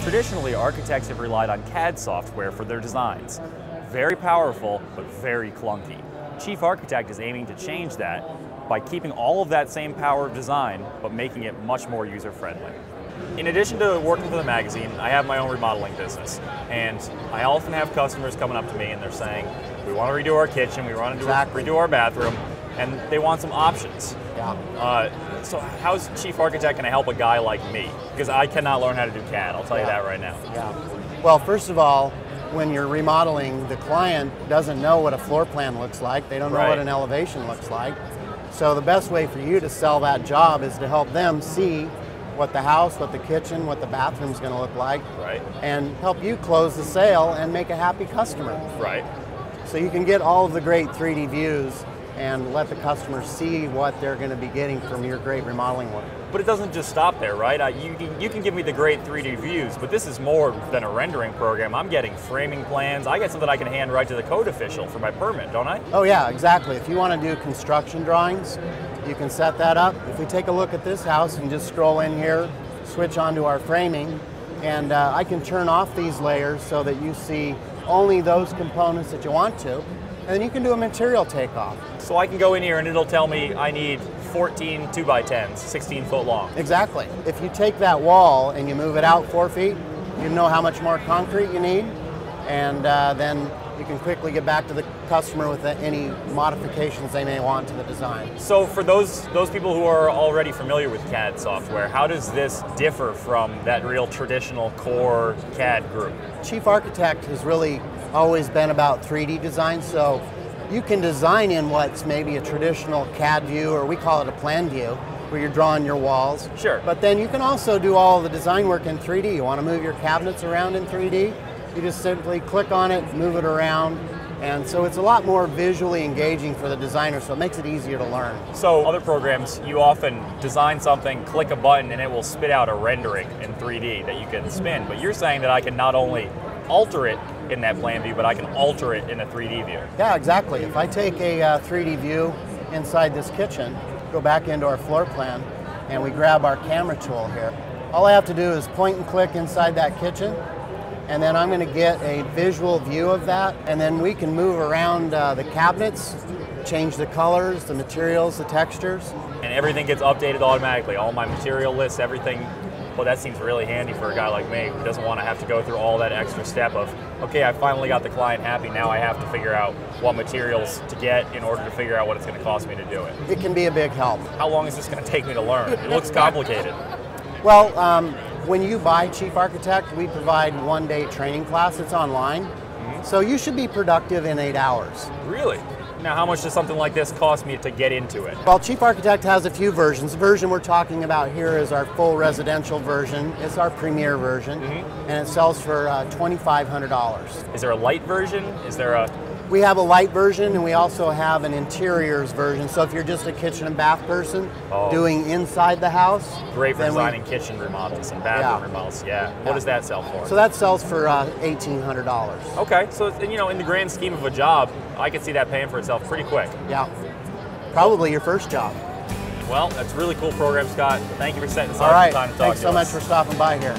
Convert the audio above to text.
Traditionally, architects have relied on CAD software for their designs. Very powerful, but very clunky. Chief Architect is aiming to change that by keeping all of that same power of design, but making it much more user-friendly. In addition to working for the magazine, I have my own remodeling business. And I often have customers coming up to me and they're saying, we want to redo our kitchen, we want to redo our bathroom, and they want some options. Yeah. So how's Chief Architect going to help a guy like me? Because I cannot learn how to do CAD, I'll tell you that right now. Yeah. Well, first of all, when you're remodeling, the client doesn't know what a floor plan looks like. They don't know what an elevation looks like. So the best way for you to sell that job is to help them see what the house, what the kitchen, what the bathroom's going to look like, and help you close the sale and make a happy customer. Right. So you can get all of the great 3D views and let the customer see what they're going to be getting from your great remodeling work. But it doesn't just stop there, right? You can give me the great 3D views, but this is more than a rendering program. I'm getting framing plans. I get something I can hand right to the code official for my permit, don't I? Oh yeah, exactly. If you want to do construction drawings, you can set that up. If we take a look at this house and just scroll in here, switch onto our framing, and I can turn off these layers so that you see only those components that you want to. And then you can do a material takeoff. So I can go in here and it'll tell me I need 14 2x10s, 16 foot long. Exactly. If you take that wall and you move it out 4 feet, you know how much more concrete you need, and then you can quickly get back to the customer with any modifications they may want to the design. So for those people who are already familiar with CAD software, how does this differ from that real traditional core CAD group? Chief Architect has really always been about 3D design, so you can design in what's maybe a traditional CAD view, or we call it a plan view, where you're drawing your walls. Sure. But then you can also do all the design work in 3D. You want to move your cabinets around in 3D, you just simply click on it, move it around, and so it's a lot more visually engaging for the designer, so it makes it easier to learn. So other programs, you often design something, click a button, and it will spit out a rendering in 3D that you can spin, but you're saying that I can not only alter it in that plan view, but I can alter it in a 3D view. Yeah, exactly. If I take a 3D view inside this kitchen, go back into our floor plan, and we grab our camera tool here, all I have to do is point and click inside that kitchen, and then I'm going to get a visual view of that, and then we can move around the cabinets, change the colors, the materials, the textures. And everything gets updated automatically, all my material lists, everything. Well, that seems really handy for a guy like me who doesn't want to have to go through all that extra step of, okay, I finally got the client happy, now I have to figure out what materials to get in order to figure out what it's going to cost me to do it. It can be a big help. How long is this going to take me to learn? It looks complicated. Well, when you buy Chief Architect, we provide one-day training class. It's online. So you should be productive in 8 hours. Really? Now, how much does something like this cost me to get into it? Well, Chief Architect has a few versions. The version we're talking about here is our full residential version. It's our premier version, and it sells for $2,500. Is there a light version? Is there a... We have a light version, and we also have an interiors version. So if you're just a kitchen and bath person doing inside the house. Great for designing kitchen remodels and bathroom remodels, What does that sell for? So that sells for $1,800. Okay, so you know, in the grand scheme of a job, I could see that paying for itself pretty quick. Yeah, probably your first job. Well, that's a really cool program, Scott. Thank you for setting aside some time to talk to us. Thanks so much for stopping by here.